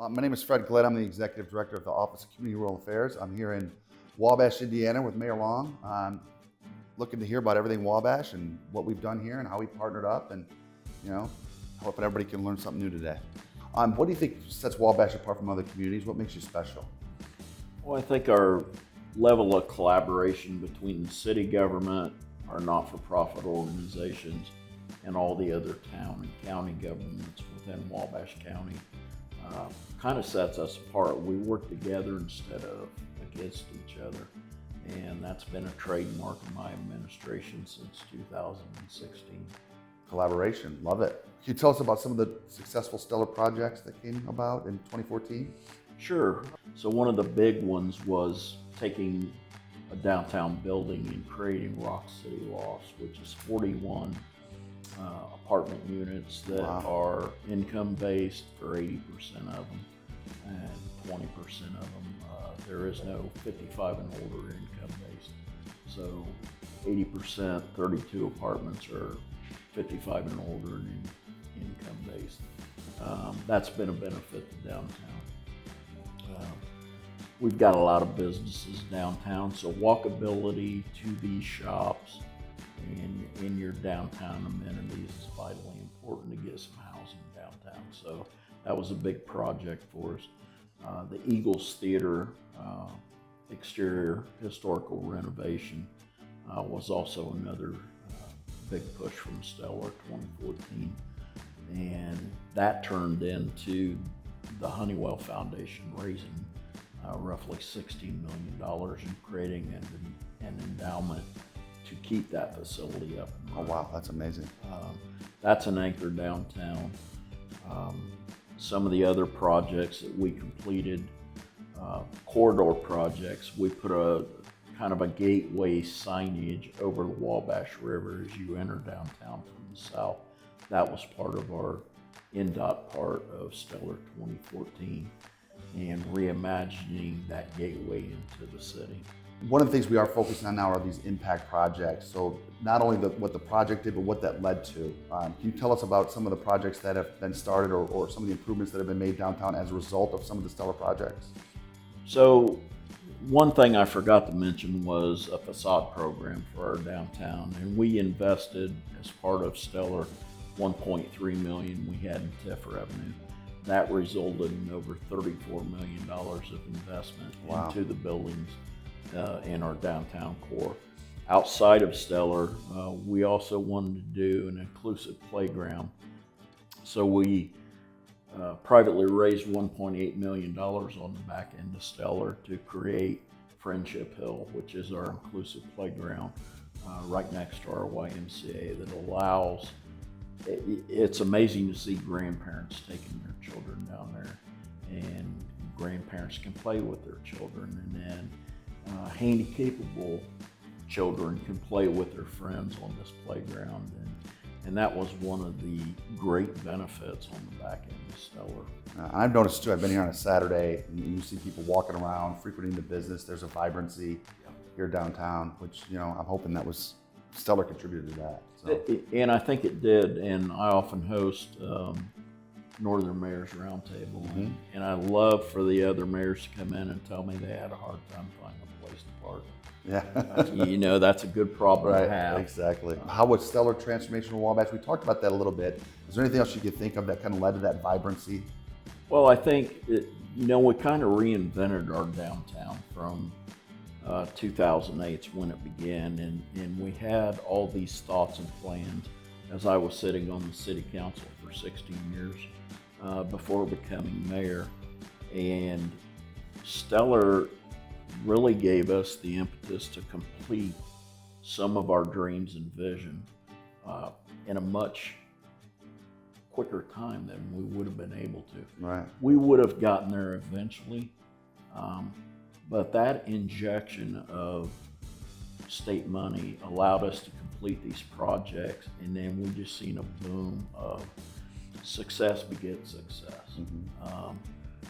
My name is Fred Glynn. I'm the Executive Director of the Office of Community Rural Affairs. I'm here in Wabash, Indiana with Mayor Long. I'm looking to hear about everything Wabash and what we've done here and how we partnered up, and hoping everybody can learn something new today. What do you think sets Wabash apart from other communities? What makes you special? Well, I think our level of collaboration between the city government, our not-for-profit organizations, and all the other town and county governments within Wabash County kind of sets us apart. We work together instead of against each other, and that's been a trademark of my administration since 2016. Collaboration, love it. Can you tell us about some of the successful Stellar projects that came about in 2014? Sure. So one of the big ones was taking a downtown building and creating Rock City Loft, which is 41 apartment units that are income-based for 80% of them, and 20% of them, there is no 55 and older income-based. So 80%, 32 apartments are 55 and older and income-based. That's been a benefit to downtown. We've got a lot of businesses downtown, so walkability to these shops and in your downtown amenities is vitally important to get some housing downtown. So that was a big project for us. The Eagles Theater exterior historical renovation was also another big push from Stellar 2014. And that turned into the Honeywell Foundation raising roughly $16 million and creating an endowment to keep that facility up and running. Oh wow, that's amazing. That's an anchor downtown. Some of the other projects that we completed, corridor projects, we put a kind of a gateway signage over the Wabash River as you enter downtown from the south. That was part of our NDOT part of Stellar 2014 and reimagining that gateway into the city. One of the things we are focusing on now are these impact projects. So not only what the project did, but what that led to. Can you tell us about some of the projects that have been started or some of the improvements that have been made downtown as a result of some of the Stellar projects? So one thing I forgot to mention was a facade program for our downtown, and we invested as part of Stellar $1.3 million we had in TIF revenue. That resulted in over $34 million of investment into the buildings in our downtown core. Outside of Stellar, we also wanted to do an inclusive playground. So we privately raised $1.8 million on the back end of Stellar to create Friendship Hill, which is our inclusive playground right next to our YMCA that allows, it's amazing to see grandparents taking their children down there, and grandparents can play with their children, and then handy-capable children can play with their friends on this playground, and that was one of the great benefits on the back end of Stellar. I've noticed too, I've been here on a Saturday, and you see people walking around, frequenting the business. There's a vibrancy here downtown, which I'm hoping that was Stellar contributed to that. So. And I think it did, and I often host Northern Mayors Roundtable, and I love for the other mayors to come in and tell me they had a hard time finding a place to park. Yeah. That's a good problem to have. Exactly. How was Stellar transformation of Wabash? We talked about that a little bit. Is there anything else you could think of that kind of led to that vibrancy? Well, I think, we kind of reinvented our downtown from 2008 when it began, and we had all these thoughts and plans as I was sitting on the city council for 16 years before becoming mayor. And Stellar really gave us the impetus to complete some of our dreams and vision in a much quicker time than we would have been able to. Right. We would have gotten there eventually, but that injection of state money allowed us to complete these projects, and then we just seen a boom of success begets success.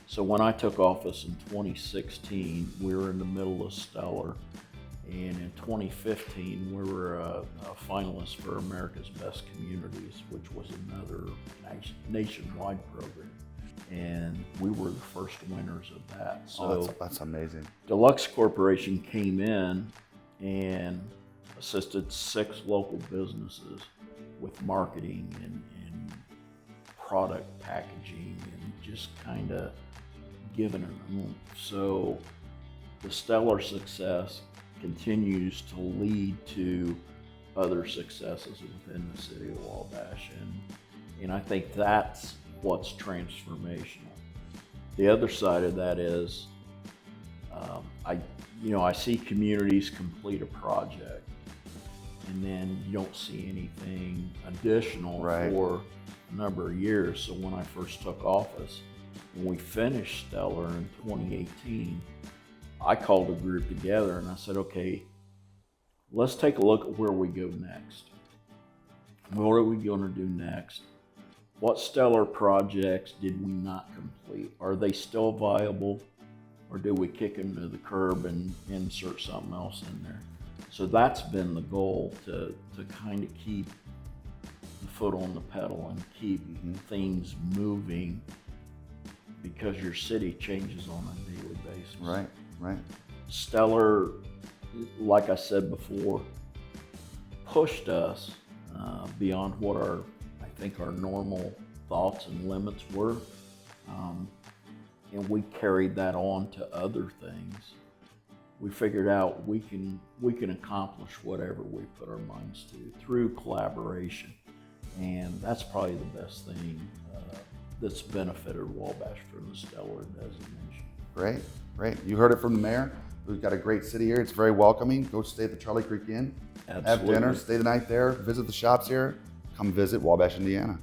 So when I took office in 2016, we were in the middle of Stellar, and in 2015 we were a finalist for America's Best Communities, which was another nationwide program. and we were the first winners of that. So that's amazing. Deluxe Corporation came in and assisted 6 local businesses with marketing and product packaging and just kind of giving it a oomph. So the stellar success continues to lead to other successes within the city of Wabash, and I think that's what's transformational. The other side of that is, I see communities complete a project, and then you don't see anything additional for a number of years. So when I first took office, when we finished Stellar in 2018, I called a group together and I said, okay, let's take a look at where we go next. What are we going to do next? What stellar projects did we not complete? Are they still viable, or do we kick them to the curb and insert something else in there? So that's been the goal, to kind of keep the foot on the pedal and keep things moving, because your city changes on a daily basis. Right. Stellar, like I said before, pushed us beyond what I think our normal thoughts and limits were, and we carried that on to other things. We figured out we can accomplish whatever we put our minds to through collaboration, and that's probably the best thing that's benefited Wabash from the stellar designation. Great. You heard it from the mayor. We've got a great city here. It's very welcoming. Go stay at the Charlie Creek Inn. Absolutely. Have dinner, stay the night there, visit the shops here. Come visit Wabash, Indiana.